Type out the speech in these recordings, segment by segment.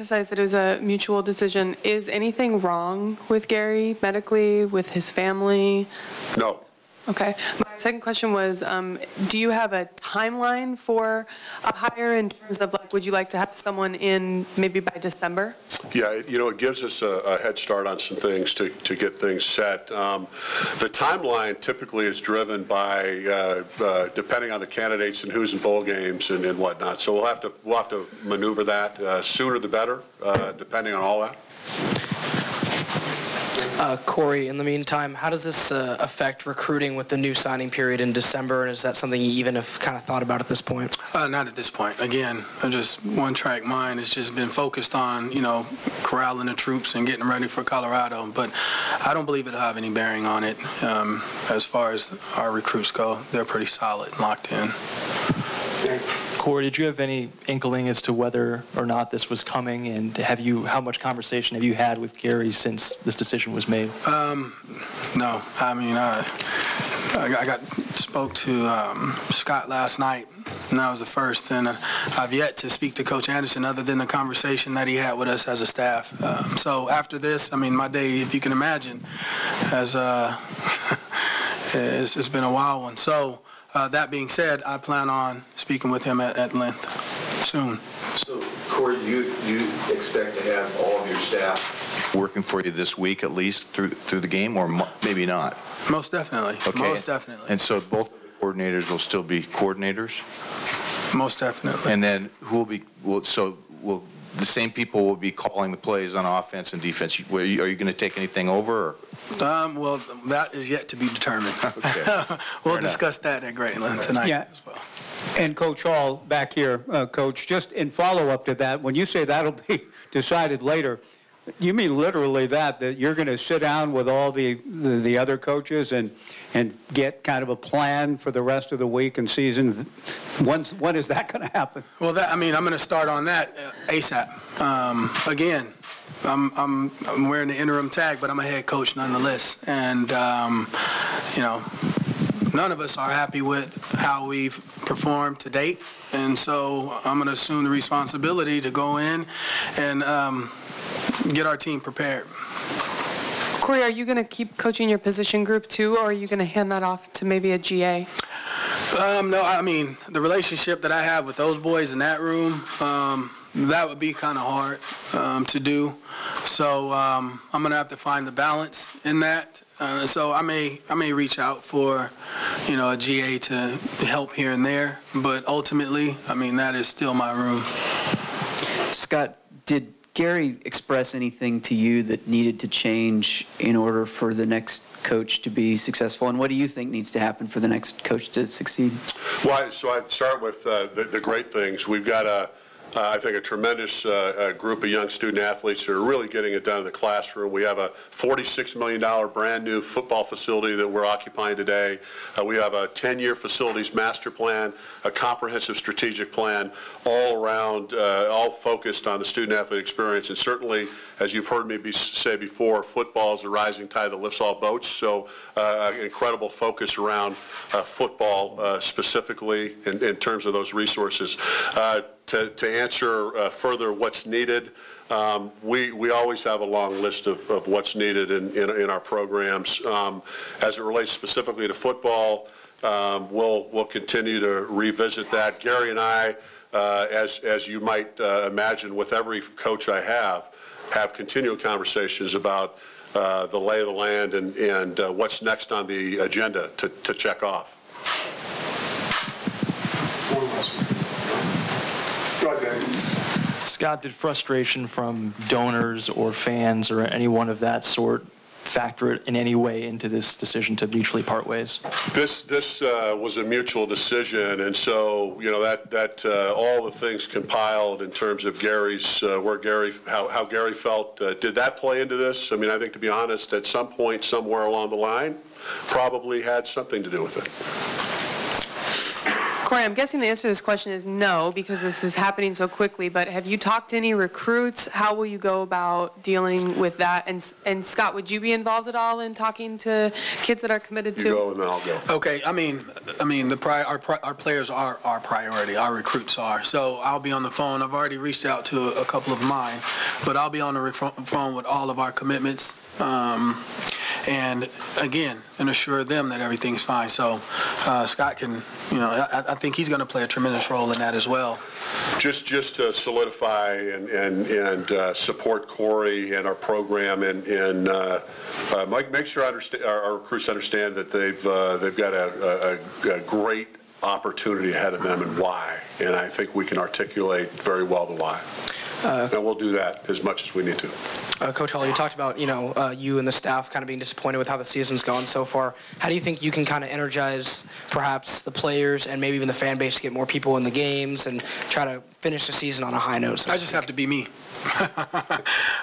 emphasize that it was a mutual decision. Is anything wrong with Gary medically, with his family? No. Okay. My second question was, do you have a timeline for a hire in terms of, like, would you like to have someone in maybe by December? Yeah, you know, it gives us a head start on some things to get things set. The timeline typically is driven by depending on the candidates and who's in bowl games and whatnot. So we'll have to maneuver that sooner the better, depending on all that. Cory, in the meantime, how does this affect recruiting with the new signing period in December? And is that something you even have kind of thought about at this point? Not at this point. Again, I'm just one-track mind. It's just been focused on, you know, corralling the troops and getting ready for Colorado. But I don't believe it'll have any bearing on it. As far as our recruits go, they're pretty solid and locked in. Cory, did you have any inkling as to whether or not this was coming, and how much conversation have you had with Gary since this decision was made? No. I mean, I spoke to Scott last night, and that was the first. And I've yet to speak to Coach Anderson other than the conversation that he had with us as a staff. So after this, I mean, my day, if you can imagine, has it's been a wild one. So. That being said, I plan on speaking with him at length soon. So, Cory, you expect to have all of your staff working for you this week at least through the game, or maybe not? Most definitely. Okay. Most definitely. And so both coordinators will still be coordinators? Most definitely. And then who will the same people will be calling the plays on offense and defense? Are you going to take anything over? Or? Well, that is yet to be determined. Okay. We'll discuss that at great length tonight as well. And Coach Hall, back here, Coach, just in follow-up to that, when you say that'll be decided later, you mean literally that you're going to sit down with all the other coaches and get kind of a plan for the rest of the week and season? When is that going to happen? Well, I'm going to start on that ASAP. Again, I'm wearing the interim tag, but I'm a head coach nonetheless, and you know, none of us are happy with how we've performed to date, and so I'm going to assume the responsibility to go in and get our team prepared. Cory, are you going to keep coaching your position group too, or are you going to hand that off to maybe a GA? No, I mean, the relationship that I have with those boys in that room, that would be kind of hard to do. So I'm going to have to find the balance in that. So I may reach out for, you know, a GA to help here and there, but ultimately, I mean, that is still my room. Scott, did Gary express anything to you that needed to change in order for the next coach to be successful? And what do you think needs to happen for the next coach to succeed? Well, so I'd start with the great things. We've got I think a tremendous group of young student athletes that are really getting it done in the classroom. We have a $46 million brand new football facility that we're occupying today. We have a 10-year facilities master plan, a comprehensive strategic plan, all around, all focused on the student athlete experience. And certainly, as you've heard me say before, football is the rising tide that lifts all boats. So an incredible focus around football specifically in terms of those resources. To answer further what's needed, we always have a long list of what's needed in our programs. As it relates specifically to football, we'll continue to revisit that. Gary and I, as you might imagine, with every coach I have continual conversations about the lay of the land and what's next on the agenda to check off. Scott, did frustration from donors or fans or anyone of that sort factor in any way into this decision to mutually part ways? This was a mutual decision, and so you know that all the things compiled in terms of Gary's how Gary felt. Did that play into this? I mean, I think, to be honest, at some point somewhere along the line, probably had something to do with it. Cory, I'm guessing the answer to this question is no, because this is happening so quickly, but have you talked to any recruits? How will you go about dealing with that? And Scott, would you be involved at all in talking to kids that are committed to? You go and then I'll go. Okay, I mean, our players are our priority. Our recruits are. So I'll be on the phone. I've already reached out to a couple of mine, but I'll be on the phone with all of our commitments. And again, and assure them that everything's fine. So Scott can, I think he's going to play a tremendous role in that as well. Just to solidify and support Cory and our program, and Mike, make sure our recruits understand that they've got a great opportunity ahead of them and why. And I think we can articulate very well the why. And we'll do that as much as we need to. Coach Hall, you talked about, you and the staff kind of being disappointed with how the season's gone so far. How do you think you can kind of energize perhaps the players and maybe even the fan base to get more people in the games and try to finish the season on a high note? I just have to be me.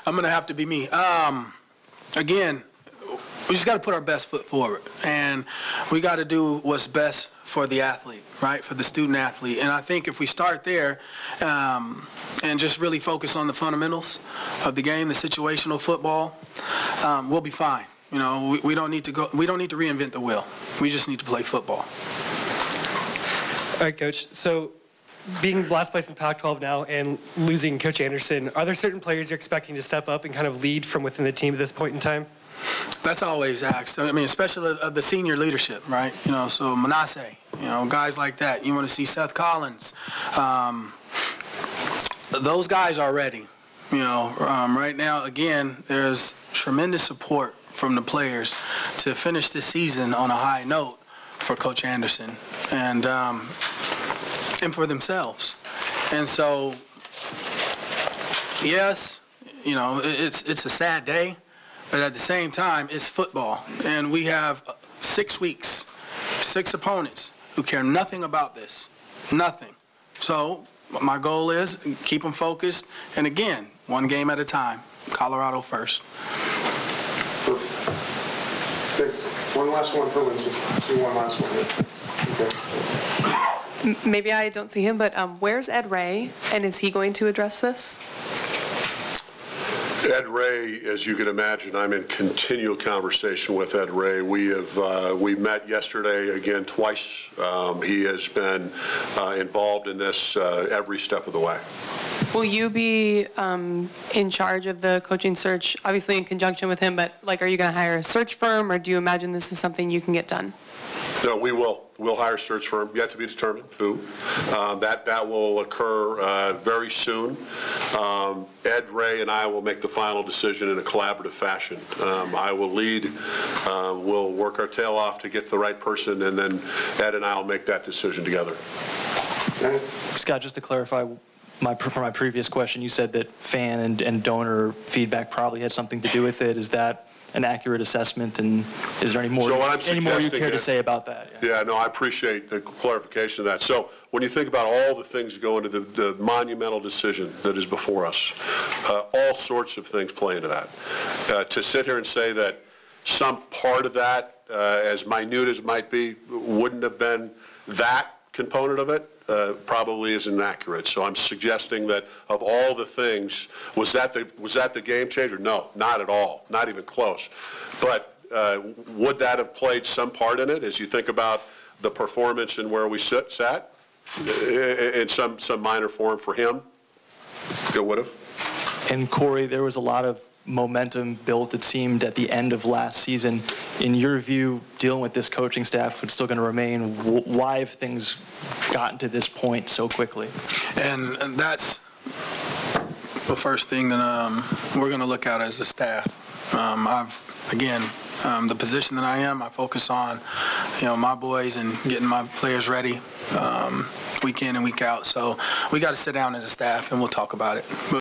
I'm going to have to be me. Again, we just got to put our best foot forward, and we got to do what's best for the athlete, right, for the student athlete. And I think if we start there and just really focus on the fundamentals of the game, the situational football, we'll be fine. We don't need to reinvent the wheel. We just need to play football. All right, Coach. So being last place in the Pac-12 now and losing Coach Anderson, are there certain players you're expecting to step up and kind of lead from within the team at this point in time? That's always asked. I mean, especially of the senior leadership, right? So Manasseh, guys like that. You want to see Seth Collins. Those guys are ready. Right now, again, there's tremendous support from the players to finish this season on a high note for Coach Anderson and for themselves. And so, yes, it's a sad day. But at the same time, it's football. And we have 6 weeks, 6 opponents who care nothing about this. Nothing. So my goal is keep them focused. And again, one game at a time. Colorado first. One last one for Lindsay. Do one last one. Okay. Maybe I don't see him, but where's Ed Ray? And is he going to address this? Ed Ray, as you can imagine, I'm in continual conversation with Ed Ray. We met yesterday again twice. He has been involved in this every step of the way. Will you be in charge of the coaching search, obviously in conjunction with him, but are you going to hire a search firm, or do you imagine this is something you can get done? No, we will. We'll hire a search firm, yet to be determined who. That will occur very soon. Ed Ray and I will make the final decision in a collaborative fashion. I will lead. We'll work our tail off to get the right person, and then Ed and I will make that decision together. Scott, just to clarify, for my previous question, you said that fan and donor feedback probably had something to do with it. Is that an accurate assessment, and is there any more you care to say about that? Yeah, no, I appreciate the clarification of that. So when you think about all the things that go into the monumental decision that is before us, all sorts of things play into that. To sit here and say that some part of that, as minute as it might be, wouldn't have been that component of it, probably isn't accurate. So I'm suggesting that of all the things, was that the game changer? No, not at all, not even close. But would that have played some part in it as you think about the performance and where we sat in some minor form for him? It would have. And Cory, there was a lot of momentum built, it seemed, at the end of last season. In your view, dealing with this coaching staff is still going to remain. Why have things gotten to this point so quickly? And that's the first thing that we're going to look at as a staff. The position that I am, I focus on, my boys and getting my players ready week in and week out. So we got to sit down as a staff and we'll talk about it.